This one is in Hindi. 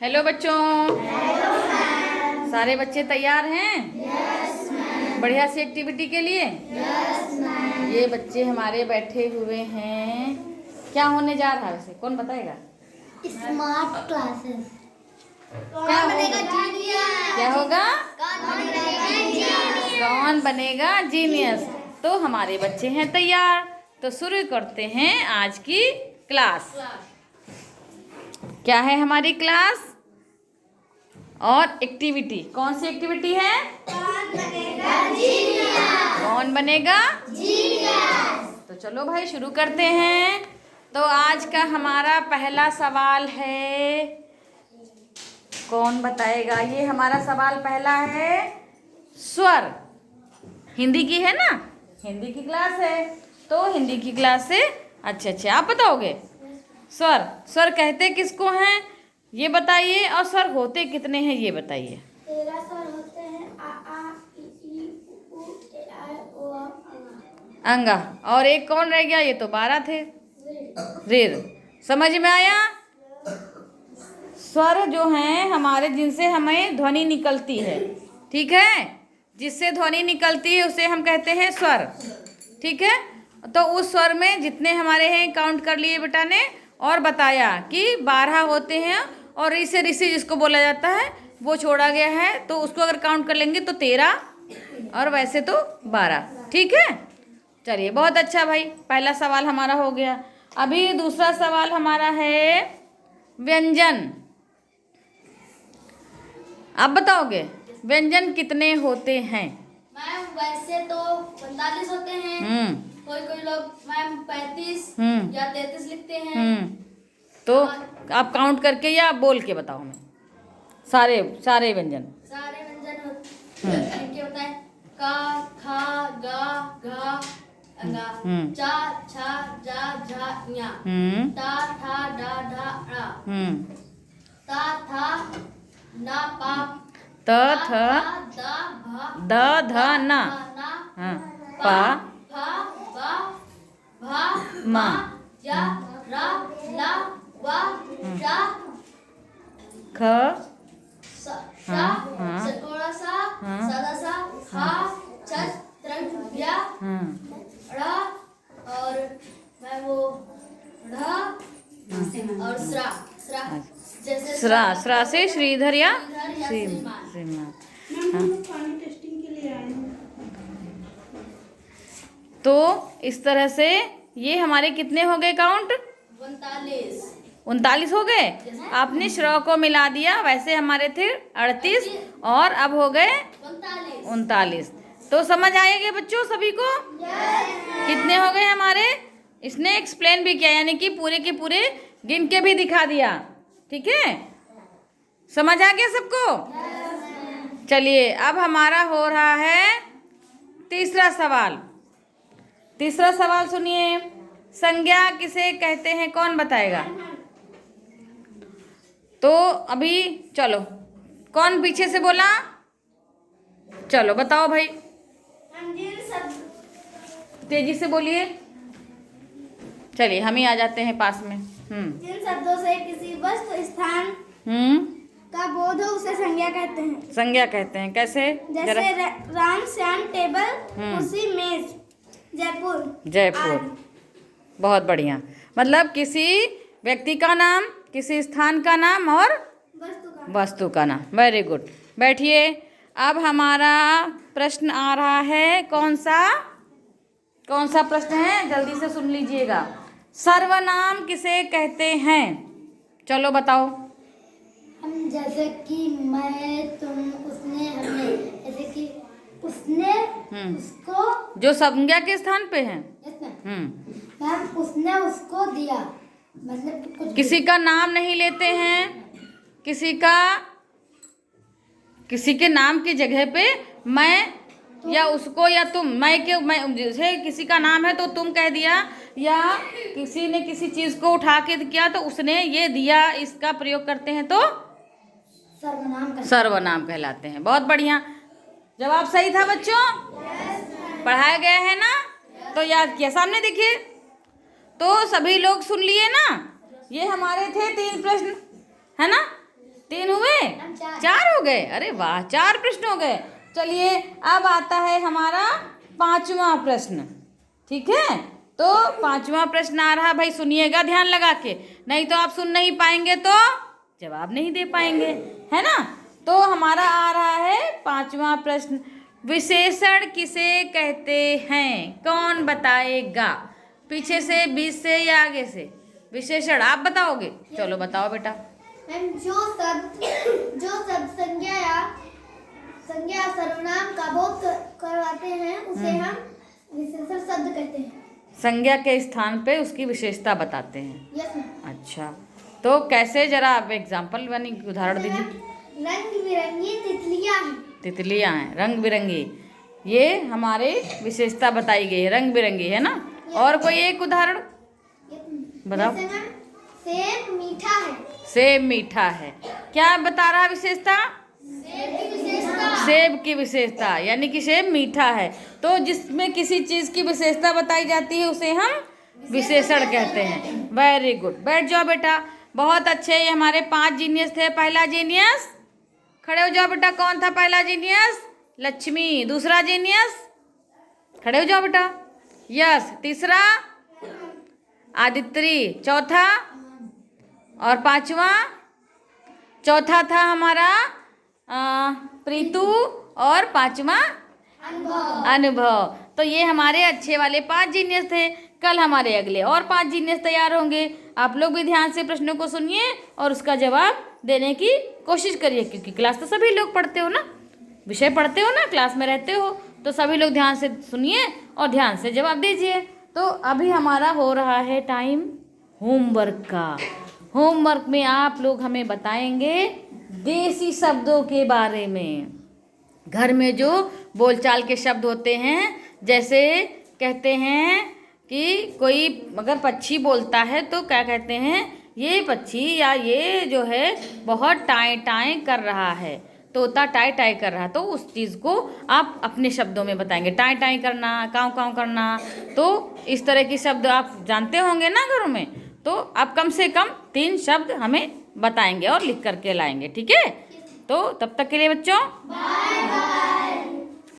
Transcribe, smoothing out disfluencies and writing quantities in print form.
हेलो बच्चों। सारे बच्चे तैयार हैं? बढ़िया सी एक्टिविटी के लिए। ये बच्चे हमारे बैठे हुए हैं। क्या होने जा रहा है वैसे कौन बताएगा? Smart classes. क्या बनेगा? क्या होगा? कौन बनेगा जीनियस। तो हमारे बच्चे हैं तैयार, तो शुरू करते हैं आज की क्लास। क्या है हमारी क्लास और एक्टिविटी? कौन सी एक्टिविटी है? कौन बनेगा जीनियस। तो चलो भाई शुरू करते हैं। तो आज का हमारा पहला सवाल है, कौन बताएगा? ये हमारा सवाल पहला है, स्वर। हिंदी की है ना, हिंदी की क्लास है तो हिंदी की क्लास से अच्छे आप बताओगे। स्वर, स्वर कहते किसको हैं ये बताइए, और स्वर होते कितने हैं ये बताइए। 13 स्वर होते हैं। आ आ ई ई उ ए आई ओ औ। अंगा। और एक कौन रह गया? ये तो 12 थे। ऋ। समझ में आया? स्वर जो हैं हमारे, जिनसे हमें ध्वनि निकलती है, ठीक है, जिससे ध्वनि निकलती है उसे हम कहते हैं स्वर। ठीक है, तो उस स्वर में जितने हमारे हैं काउंट कर लिए बेटा ने, और बताया कि 12 होते हैं, और ऋषि ऋषि जिसको बोला जाता है वो छोड़ा गया है, तो उसको अगर काउंट कर लेंगे तो 13, और वैसे तो 12। ठीक है, चलिए बहुत अच्छा भाई, पहला सवाल हमारा हो गया। अभी दूसरा सवाल हमारा है व्यंजन। आप बताओगे व्यंजन कितने होते हैं? मैम वैसे तो 45 होते हैं। कोई कोई लोग मैम 35 या 33 लिखते हैं। तो आप काउंट करके या बोल के बताओ हमें सारे सारे व्यंजन। सारे व्यंजन इनके बताएं। का, खा, गा, घा, अंगा, चा, छा, जा, झा, ञा, ता, ठा, डा, ढा, णा, ता, था, ना, पा, त थ द ध न, पा, फा, बा, भा, मा, या, रा, ला, वा, शा, ख, शा, षटकोणा सा, सादा सा, हा, छच, त्रंग, या, ड़ा, और मैं वो ढा, और स्रा, स्रा, जैसे स्रा, स्रा से श्रीधर या श्रीमान। श्रीमान। तो इस तरह से ये हमारे कितने हो गए काउंट? 39 हो गए। आपने श्र को मिला दिया, वैसे हमारे थे 38 और अब हो गए 39। तो समझ आएंगे बच्चों सभी को? कितने हो गए हमारे? इसने एक्सप्लेन भी किया, यानी कि पूरे के पूरे गिन के भी दिखा दिया। ठीक है, समझ आ गया सबको? चलिए अब हमारा हो रहा है तीसरा सवाल। तीसरा सवाल सुनिए, संज्ञा किसे कहते हैं कौन बताएगा? तो अभी चलो, कौन पीछे से बोला? चलो बताओ भाई, तेजी से बोलिए। चलिए हम ही आ जाते हैं पास में। जिन शब्दों से किसी वस्तु स्थान का बोध हो उसे संज्ञा कहते हैं। संज्ञा कहते हैं। कैसे? जैसे राम श्याम टेबल, कुर्सी, मेज, जयपुर। जयपुर, बहुत बढ़िया। मतलब किसी व्यक्ति का नाम, किसी स्थान का नाम और वस्तु का नाम। Very good. बैठिए। अब हमारा प्रश्न आ रहा है, कौन सा प्रश्न है? जल्दी से सुन लीजिएगा। सर्वनाम किसे कहते हैं? चलो बताओ। हम जैसे कि मैं, तुम, उसने, हमने, जैसे कि उसने, उसको, जो संज्ञा के स्थान पे हैं। मैम उसने उसको दिया, मतलब कुछ किसी का नाम नहीं लेते हैं, किसी के नाम की जगह पे मैं या उसको या तुम, मैं जैसे किसी का नाम है तो तुम कह दिया, या किसी ने किसी चीज को उठा के किया तो उसने ये दिया, इसका प्रयोग करते हैं तो सर्वनाम कहलाते हैं। बहुत बढ़िया, जवाब सही था बच्चों। पढ़ाया गया है ना, तो याद किया, सामने देखिए। तो सभी लोग सुन लिए ना, ये हमारे थे 3 प्रश्न, है ना? 3 हुए, मैम 4। 4 हो गए। अरे वाह, 4 प्रश्न हो गए। चलिए अब आता है हमारा 5वां प्रश्न। ठीक है, तो 5वां प्रश्न आ रहा, भाई सुनिएगा ध्यान लगा के, नहीं तो आप सुन नहीं पाएंगे तो जवाब नहीं दे पाएंगे, है ना। तो हमारा आ रहा है 5वां प्रश्न, विशेषण किसे कहते हैं, कौन बताएगा, पीछे से, बीच से या आगे से? विशेषण आप बताओगे? चलो बताओ बेटा। मैम जो शब्द संज्ञा या सर्वनाम का बोध करवाते हैं उसे हम विशेषण शब्द कहते हैं। संज्ञा के स्थान पे उसकी विशेषता बताते हैं। Yes ma'am. अच्छा, तो कैसे, जरा आप एग्जाम्पल यानी उदाहरण दीजिए। रंग बिरंगी तितलियां हैं। तितलियां हैं, रंग बिरंगी, ये हमारे विशेषता बताई गई है, रंग बिरंगी, है ना। और कोई एक उदाहरण बताओ। जैसे मैम सेब मीठा है। सेब मीठा है, क्या बता रहा है विशेषता? सेब की विशेषता। सेब की विशेषता, यानी कि सेब मीठा है। तो जिसमें किसी चीज की विशेषता बताई जाती है उसे हम विशेषण कहते हैं। वेरी गुड, बैठ जाओ बेटा, बहुत अच्छे। ये हमारे 5 जीनियस थे। पहला जीनियस खड़े हो जाओ बेटा, कौन था पहला जीनियस? लक्ष्मी। दूसरा जीनियस खड़े हो जाओ बेटा, यस। तीसरा आदित्रि। चौथा और 5वां, चौथा था हमारा प्रीतु और 5वां अनुभव। तो ये हमारे अच्छे वाले 5 जीनियस थे। कल हमारे अगले और 5 जीनियस तैयार होंगे। आप लोग भी ध्यान से प्रश्नों को सुनिए और उसका जवाब देने की कोशिश करिए, क्योंकि क्लास तो सभी लोग पढ़ते हो ना, विषय पढ़ते हो ना, क्लास में रहते हो, तो सभी लोग ध्यान से सुनिए और ध्यान से जवाब दीजिए। तो अभी हमारा हो रहा है टाइम होमवर्क का। होमवर्क में आप लोग हमें बताएंगे देसी शब्दों के बारे में। घर में जो बोलचाल के शब्द होते हैं, जैसे कहते हैं कि कोई अगर पक्षी बोलता है तो क्या कहते हैं, ये पक्षी या ये जो है बहुत टाई टाई कर रहा है, तोता टाई टाई कर रहा है, तो उस चीज़ को आप अपने शब्दों में बताएंगे। टाई टाई करना, काँव काँव करना, तो इस तरह के शब्द आप जानते होंगे ना घरों में। तो आप कम से कम 3 शब्द हमें बताएंगे और लिख करके लाएंगे, ठीक है। तो तब तक के लिए बच्चों बाय बाय।